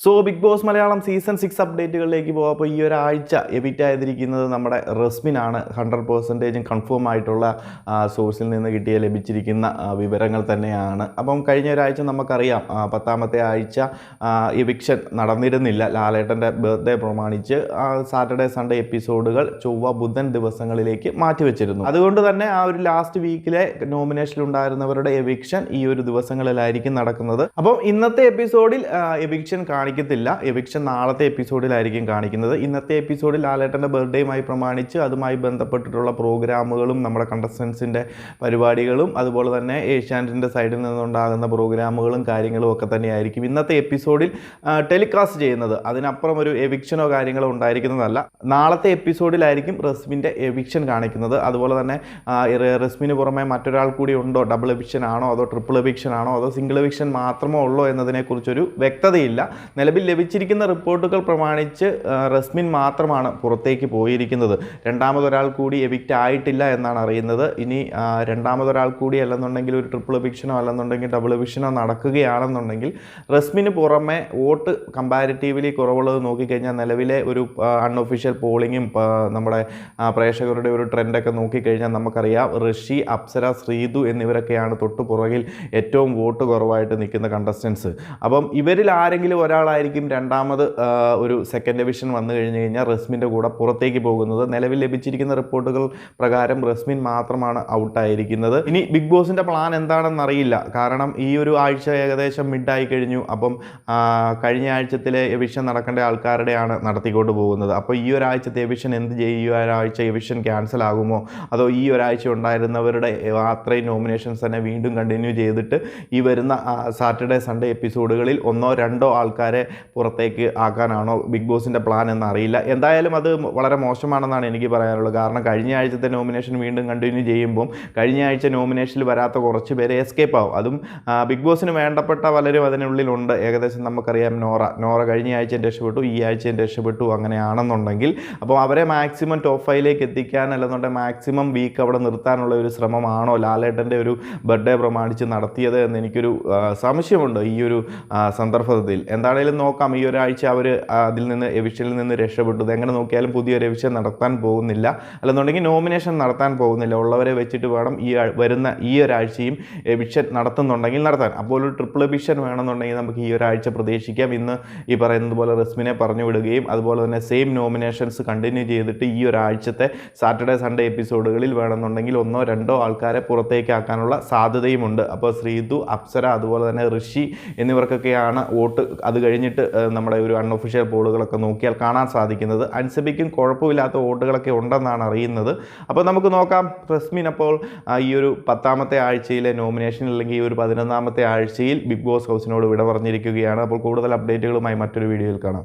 So Big Boss Malayalam season 6 അപ്ഡേറ്റുകളിലേക്ക് പോകാം. അപ്പോൾ ഈ ഒരാഴ്ച എവിക്റ്റ് ആയിരിക്കുന്നത് നമ്മുടെ റസ്മിനാണ്. 100% കൺഫേം ആയിട്ടുള്ള സോഴ്സിൽ നിന്ന് ലഭിച്ചിരിക്കുന്ന വിവരങ്ങൾ തന്നെയാണ്. അപ്പം കഴിഞ്ഞ ഒരാഴ്ച നമുക്കറിയാം 10ാമത്തെ ആഴ്ച എവിക്ഷൻ നടന്നിരുന്നില്ല. ലാലേട്ടൻ്റെ ബർത്ത്ഡേ പ്രമാണിച്ച് സാറ്റർഡേ സൺഡേ എപ്പിസോഡുകൾ ചൊവ്വ ബുധൻ ദിവസങ്ങളിലേക്ക് മാറ്റിവെച്ചിരുന്നു. അതുകൊണ്ട് തന്നെ ആ ഒരു ലാസ്റ്റ് വീക്കിലെ നോമിനേഷനിലുണ്ടായിരുന്നവരുടെ എവിക്ഷൻ ഈ ഒരു ദിവസങ്ങളിലായിരിക്കും നടക്കുന്നത്. അപ്പം ഇന്നത്തെ എപ്പിസോഡിൽ എവിക്ഷൻ കാണിക്കത്തില്ല. എവിക്ഷൻ നാളത്തെ എപ്പിസോഡിലായിരിക്കും കാണിക്കുന്നത്. ഇന്നത്തെ എപ്പിസോഡിൽ ലാലേട്ടൻ്റെ ബർത്ത്ഡേയുമായി പ്രമാണിച്ച് അതുമായി ബന്ധപ്പെട്ടിട്ടുള്ള പ്രോഗ്രാമുകളും നമ്മുടെ കണ്ടസ്റ്റൻസിൻ്റെ പരിപാടികളും അതുപോലെ തന്നെ ഏഷ്യാനെറ്റിൻ്റെ സൈഡിൽ നിന്നുണ്ടാകുന്ന പ്രോഗ്രാമുകളും കാര്യങ്ങളും ഒക്കെ തന്നെയായിരിക്കും ഇന്നത്തെ എപ്പിസോഡിൽ ടെലികാസ്റ്റ് ചെയ്യുന്നത്. അതിനപ്പുറം ഒരു എവിക്ഷനോ കാര്യങ്ങളോ ഉണ്ടായിരിക്കുന്നതല്ല. നാളത്തെ എപ്പിസോഡിലായിരിക്കും റസ്മിൻ്റെ എവിക്ഷൻ കാണിക്കുന്നത്. അതുപോലെ തന്നെ റസ്മിന് പുറമെ മറ്റൊരാൾ കൂടി ഉണ്ടോ, ഡബിൾ എവിക്ഷൻ ആണോ അതോ ട്രിപ്പിൾ എവിക്ഷൻ ആണോ അതോ സിംഗിൾ എവിക്ഷൻ മാത്രമോ ഉള്ളോ എന്നതിനെക്കുറിച്ചൊരു വ്യക്തതയില്ല. നിലവിൽ ലഭിച്ചിരിക്കുന്ന റിപ്പോർട്ടുകൾ പ്രമാണിച്ച് റസ്മിൻ മാത്രമാണ് പുറത്തേക്ക് പോയിരിക്കുന്നത്. രണ്ടാമതൊരാൾ കൂടി എവിക്റ്റ് ആയിട്ടില്ല എന്നാണ് അറിയുന്നത്. ഇനി രണ്ടാമതൊരാൾ കൂടി അല്ലെന്നുണ്ടെങ്കിൽ ഒരു ട്രിപ്പിൾ എവിക്ഷനോ അല്ലെന്നുണ്ടെങ്കിൽ ഡബിൾ എവിക്ഷനോ നടക്കുകയാണെന്നുണ്ടെങ്കിൽ റസ്മിന് പുറമെ വോട്ട് കമ്പാരിറ്റീവ്ലി കുറവുള്ളത് നോക്കിക്കഴിഞ്ഞാൽ നിലവിലെ ഒരു അൺഒഫീഷ്യൽ പോളിങ്ങും നമ്മുടെ പ്രേക്ഷകരുടെ ഒരു ട്രെൻഡൊക്കെ നോക്കിക്കഴിഞ്ഞാൽ നമുക്കറിയാം ഋഷി, അപ്സര, ശ്രീതു എന്നിവരൊക്കെയാണ് തൊട്ടു പുറകിൽ ഏറ്റവും വോട്ട് കുറവായിട്ട് നിൽക്കുന്ന കണ്ടസ്റ്റൻസ്. അപ്പം ഇവരിൽ ആരെങ്കിലും ഒരാളായിരിക്കും രണ്ടാമത് ഒരു സെക്കൻഡ് ഡിവിഷൻ വന്നു കഴിഞ്ഞ് കഴിഞ്ഞാൽ റസ്മിൻ്റെ കൂടെ പുറത്തേക്ക് പോകുന്നത്. നിലവിൽ ലഭിച്ചിരിക്കുന്ന റിപ്പോർട്ടുകൾ പ്രകാരം റസ്മിൻ മാത്രമാണ് ഔട്ടായിരിക്കുന്നത്. ഇനി ബിഗ് ബോസിൻ്റെ പ്ലാൻ എന്താണെന്ന് അറിയില്ല. കാരണം ഈ ഒരു ആഴ്ച ഏകദേശം മിഡായി കഴിഞ്ഞു. അപ്പം കഴിഞ്ഞ ആഴ്ചത്തിലെ എവിഷൻ നടക്കേണ്ട ആൾക്കാരുടെയാണ് നടത്തിക്കൊണ്ട് പോകുന്നത്. അപ്പോൾ ഈ ഒരാഴ്ചത്തെ എവിഷൻ എന്ത് ചെയ്യും? ഈ ഒരാഴ്ച എവിഷൻ ക്യാൻസൽ ആകുമോ അതോ ഈ ഒരാഴ്ച ഉണ്ടായിരുന്നവരുടെ അത്രയും നോമിനേഷൻസ് തന്നെ വീണ്ടും കണ്ടിന്യൂ ചെയ്തിട്ട് ഈ വരുന്ന സാറ്റർഡേ സൺഡേ എപ്പിസോഡുകളിൽ ഒന്നോ രണ്ടോ ആൾക്കാരെ പുറത്തേക്ക് ആക്കാനാണോ ബിഗ് ബോസിൻ്റെ പ്ലാൻ എന്നറിയില്ല. എന്തായാലും അത് വളരെ മോശമാണെന്നാണ് എനിക്ക് പറയാനുള്ളത്. കാരണം കഴിഞ്ഞ ആഴ്ചത്തെ നോമിനേഷൻ വീണ്ടും കണ്ടിന്യൂ ചെയ്യുമ്പം കഴിഞ്ഞ ആഴ്ച നോമിനേഷനിൽ വരാത്ത കുറച്ച് പേരെ എസ്കേപ്പ് ആവും. അതും ബിഗ് ബോസിന് വേണ്ടപ്പെട്ട പലരും അതിനുള്ളിലുണ്ട്. ഏകദേശം നമുക്കറിയാം നോറ കഴിഞ്ഞ ആഴ്ചയും രക്ഷപ്പെട്ടു, ഈ ആഴ്ചയും രക്ഷപ്പെട്ടു. അങ്ങനെയാണെന്നുണ്ടെങ്കിൽ അപ്പോൾ അവരെ മാക്സിമം ടോപ്പ് 5ലേക്ക് എത്തിക്കാൻ അല്ലെന്നുണ്ടെങ്കിൽ മാക്സിമം വീക്ക് അവിടെ നിർത്താനുള്ള ഒരു ശ്രമമാണോ ലാലേട്ടൻ്റെ ഒരു ബർത്ത്ഡേ പ്രമാണിച്ച് നടത്തിയത് എന്ന് എനിക്കൊരു സംശയമുണ്ട് ഈ ഒരു സന്ദർഭത്തിൽ. എന്താണേലും നോക്കാം. ഈ ഒരാഴ്ച അവർ അതിൽ നിന്ന് എവിക്ഷനിൽ നിന്ന് രക്ഷപ്പെട്ടു. എങ്ങനെ നോക്കിയാലും പുതിയൊരു എവിക്ഷൻ നടത്താൻ പോകുന്നില്ല, അല്ലെന്നുണ്ടെങ്കിൽ നോമിനേഷൻ നടത്താൻ പോകുന്നില്ല. ഉള്ളവരെ വെച്ചിട്ട് വേണം വരുന്ന ഈ ഒരാഴ്ചയും എവിക്ഷൻ നടത്തുന്നുണ്ടെങ്കിൽ നടത്താൻ. അപ്പോൾ ഒരു ട്രിപ്പിൾ എവിക്ഷൻ വേണമെന്നുണ്ടെങ്കിൽ നമുക്ക് ഈ ഒരാഴ്ച പ്രതീക്ഷിക്കാം. ഇന്ന് ഈ പറയുന്നത് പോലെ റസ്മിനെ പറഞ്ഞു വിടുകയും അതുപോലെ തന്നെ സെയിം നോമിനേഷൻസ് കണ്ടിന്യൂ ചെയ്തിട്ട് ഈ ഒരാഴ്ചത്തെ സാറ്റർഡേ സൺഡേ എപ്പിസോഡുകളിൽ വേണമെന്നുണ്ടെങ്കിൽ ഒന്നോ രണ്ടോ ആൾക്കാരെ പുറത്തേക്കാക്കാനുള്ള സാധ്യതയുമുണ്ട്. അപ്പോൾ ശ്രീതു, അപ്സര അതുപോലെ തന്നെ ഋഷി എന്നിവർക്കൊക്കെയാണ് വോട്ട്. അത് കഴിഞ്ഞിട്ട് നമ്മുടെ ഒരു അൺഒഫീഷ്യൽ പോളുകളൊക്കെ നോക്കിയാൽ കാണാൻ സാധിക്കുന്നത്. അൻസബിക്കും കുഴപ്പമില്ലാത്ത വോട്ടുകളൊക്കെ ഉണ്ടെന്നാണ് അറിയുന്നത്. അപ്പോൾ നമുക്ക് നോക്കാം. റസ്മിൻ അപ്പോൾ ഈ ഒരു 10ാമത്തെ ആഴ്ചയിലെ നോമിനേഷൻ അല്ലെങ്കിൽ ഈ ഒരു 11ാമത്തെ ആഴ്ചയിൽ ബിഗ് ബോസ് ഹൗസിനോട് വിട പറഞ്ഞിരിക്കുകയാണ്. അപ്പോൾ കൂടുതൽ അപ്ഡേറ്റുകളുമായി മറ്റൊരു വീഡിയോയിൽ കാണാം.